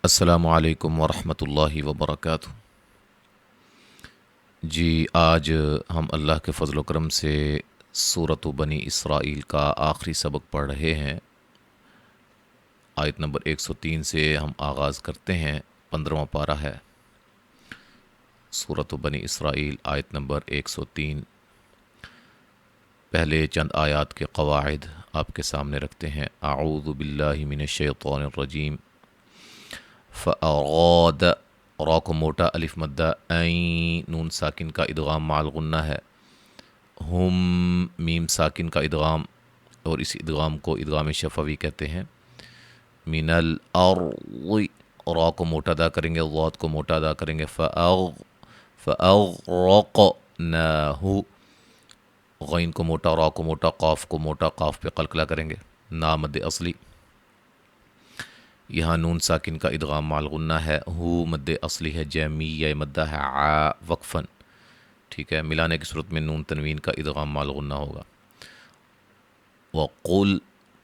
السلام علیکم ورحمۃ اللہ وبرکاتہ۔ جی آج ہم اللہ کے فضل و کرم سے سورۃ بنی اسرائیل کا آخری سبق پڑھ رہے ہیں۔ آیت نمبر 103 سے ہم آغاز کرتے ہیں، 15واں پارہ ہے سورۃ بنی اسرائیل، آیت نمبر 103۔ پہلے چند آیات کے قواعد آپ کے سامنے رکھتے ہیں۔ اعوذ باللہ من الشیطان الرجیم۔ فَأَرَادَ، را کو موٹا الف مدہ، این نون ساکن کا ادغام مع الغنہ ہے، ہم میم ساکن کا ادغام، اور اس ادغام کو ادغام شفوی کہتے ہیں۔ من الارض، را کو موٹا ادا کریں گے، ضاد کو موٹا ادا کریں گے، فَأَغْرَقْنَاهُ، غین کو موٹا، را کو موٹا، قاف کو موٹا، قاف پہ قلقلہ کریں گے، نا مد اصلی۔ یہاں نون ساکن کا ادغام مع الغنہ ہے، ہو مد اصلی ہے، جیمیہ مدہ ہے، عا وقفاً، ٹھیک ہے، ملانے کی صورت میں نون تنوین کا ادغام مع الغنہ ہوگا۔ وقل،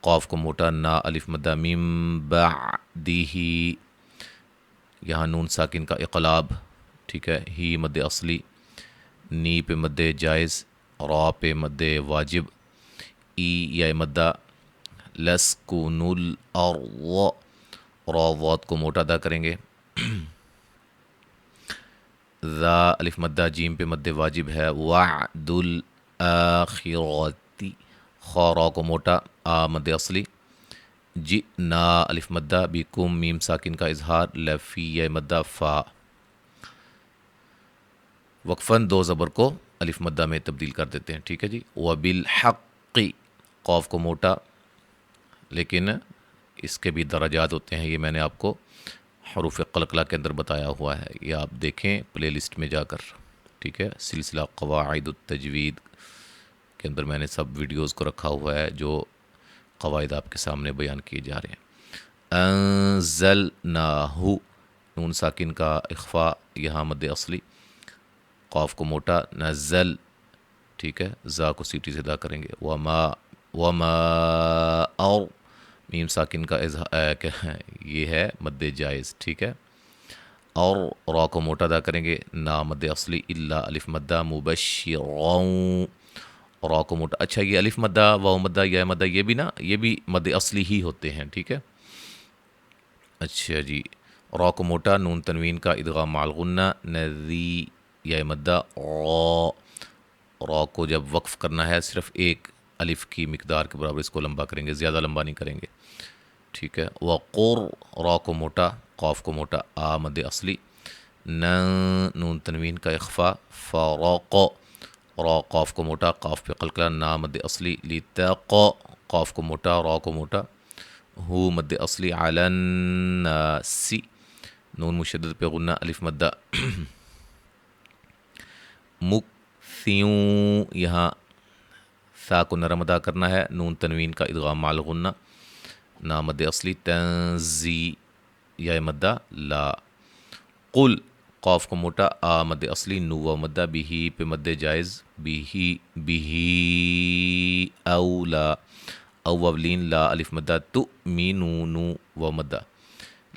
قاف کو موٹا، نا الف مدہ، میم بعدہ، یہاں نون ساکن کا اقلاب، ٹھیک ہے، ہی مد اصلی، نی پہ مد جائز، را پہ مد واجب، ای یا مدہ، لسکن الارض، را ضاد کو موٹا ادا کریں گے، ذا الف مدہ، جیم پہ مد واجب ہے، وعد الآخرتی، خا را کو موٹا، آ مد اصلی، جئنا الف مدہ، بکم میم ساکن کا اظہار، لفی مدہ، فا وقفاً دو زبر کو الف مدہ میں تبدیل کر دیتے ہیں، ٹھیک ہے جی۔ وبالحق، قاف کو موٹا، لیکن اس کے بھی درجات ہوتے ہیں، یہ میں نے آپ کو حروف قلقلہ کے اندر بتایا ہوا ہے، یہ آپ دیکھیں پلے لسٹ میں جا کر، ٹھیک ہے، سلسلہ قواعد التجوید کے اندر میں نے سب ویڈیوز کو رکھا ہوا ہے جو قواعد آپ کے سامنے بیان کیے جا رہے ہیں۔ انزلناہ، نون ساکن کا اخفا، یہاں مد اصلی، قاف کو موٹا، نزل، ٹھیک ہے، زا کو سیٹی سے ادا کریں گے، وما اور میم ساکن کا یہ ہے مد جائز، ٹھیک ہے، اور را کو موٹا ادا کریں گے، نا مد اصلی، الا الف مدہ، مبشرا، را کو موٹا، اچھا یہ الف مدہ، واو مدہ، یا مدہ، یہ بھی نا، یہ بھی مد اصلی ہی ہوتے ہیں، ٹھیک ہے۔ اچھا جی، را کو موٹا، نون تنوین کا ادغام مع الغنہ، نذی یا مدہ، را کو جب وقف کرنا ہے صرف ایک الف کی مقدار کے برابر اس کو لمبا کریں گے، زیادہ لمبا نہیں کریں گے، ٹھیک ہے۔ وقر، را کو موٹا، قاف کو موٹا، آ مد اصلی، نون تنوین کا اخفا، فرق، را قاف کو موٹا، قاف پہ قلقلہ، نا مد اصلی، لتق، قاف کو موٹا، را کو موٹا، ہو مد اصلی، علی الناس، نون مشدد پہ غنہ، الف مدہ، مکثیوں، یہاں ثا کو نرم ادا کرنا ہے، نون تنوین کا ادغام مع الغنہ، نا مد اصلی، تنزی یا مدہ، لا، قل، قاف کو موٹا، آ مد اصلی، نو و مدہ، بھی پہ مد جائز، بھی اولا، او وولین، لا الف مدہ، تؤمنون و مدہ،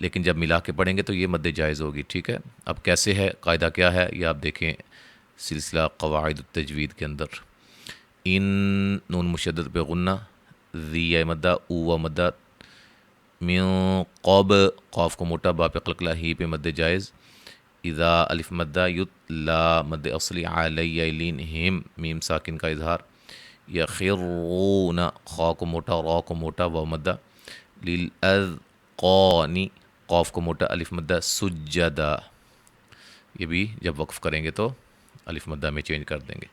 لیکن جب ملا کے پڑھیں گے تو یہ مد جائز ہوگی، ٹھیک ہے۔ اب کیسے ہے، قاعدہ کیا ہے، یہ آپ دیکھیں سلسلہ قواعد التجوید کے اندر۔ ان نون مشدد پہ غنہ، ذی یا مدہ، او و مدہ، من قب، قاف کو موٹا، با پہ قلقلہ، ہی پہ مد جائز، اذا الف مدہ، یتلا مد اصلی، علی لین، ہم میم ساکن کا اظہار، یخرون، خا کو موٹا، را کو موٹا، و مدہ، للاذقان، قاف کو موٹا، الف مدہ، سجدہ، یہ بھی جب وقف کریں گے تو الف مدہ میں چینج کر دیں گے۔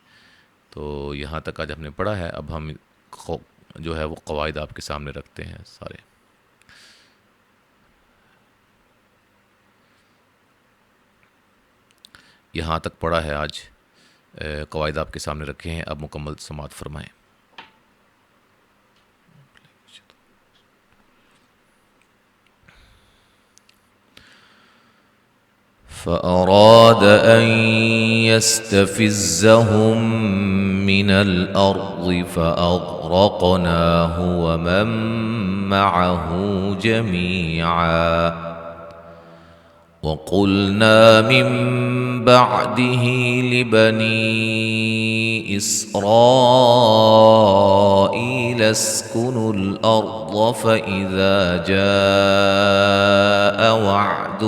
تو یہاں تک آج ہم نے پڑھا ہے، اب ہم جو ہے وہ قواعد آپ کے سامنے رکھتے ہیں سارے۔ یہاں تک پڑھا ہے آج، قواعد آپ کے سامنے رکھے ہیں، اب مکمل سماعت فرمائیں۔ فأراد أن يستفزهم من الأرض فأغرقناه ومن معه جميعا، وقلنا من بعده لبني إسرائيل اسكنوا الأرض فإذا جاء وعد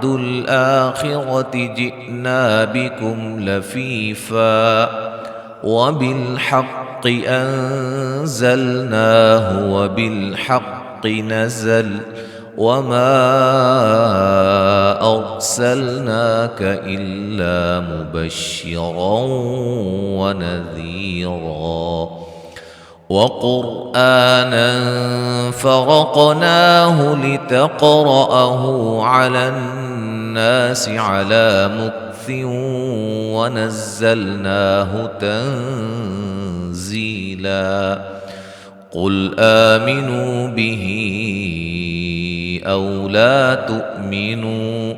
الآخرة جئنا بكم لفيفا وبالحق أنزلناه وبالحق نزل وما أرسلناك إلا مبشرا ونذيرا وقرآنا فرقناه لتقرأه على الناس على مكث ونزلناه تنزيلا قل آمنوا به أو لا تؤمنوا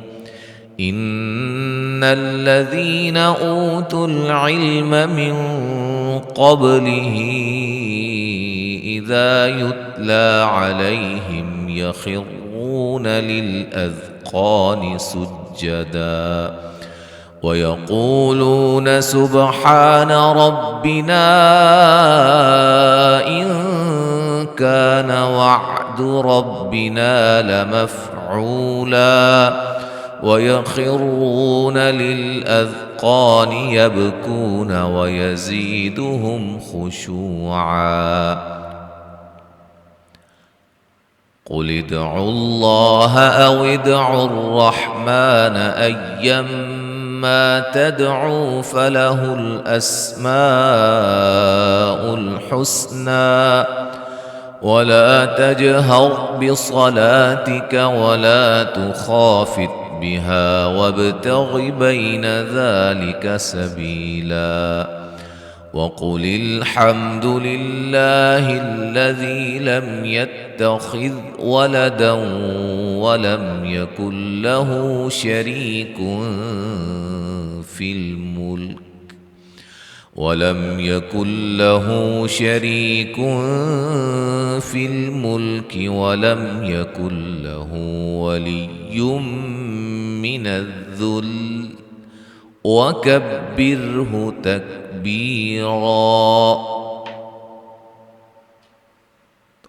إن الذين أوتوا العلم من قبله إذا يتلى عليهم يخرون للأذقان سجدا ويقولون سبحان ربنا إن كان وعد ربنا لمفعولا ويخرون للأذقان يبكون ويزيدهم خشوعا قل ادعوا الله أو ادعوا الرحمن أيما تدعوا فله الأسماء الحسنى ولا تجهر بصلاتك ولا تخافت بها وابتغ بين ذلك سبيلا وقل الحمد لله الذي لم يتخذ ولدا ولم يكن له شريك في الملك ولم يكن له ولي من الذل وكبره تكبيرا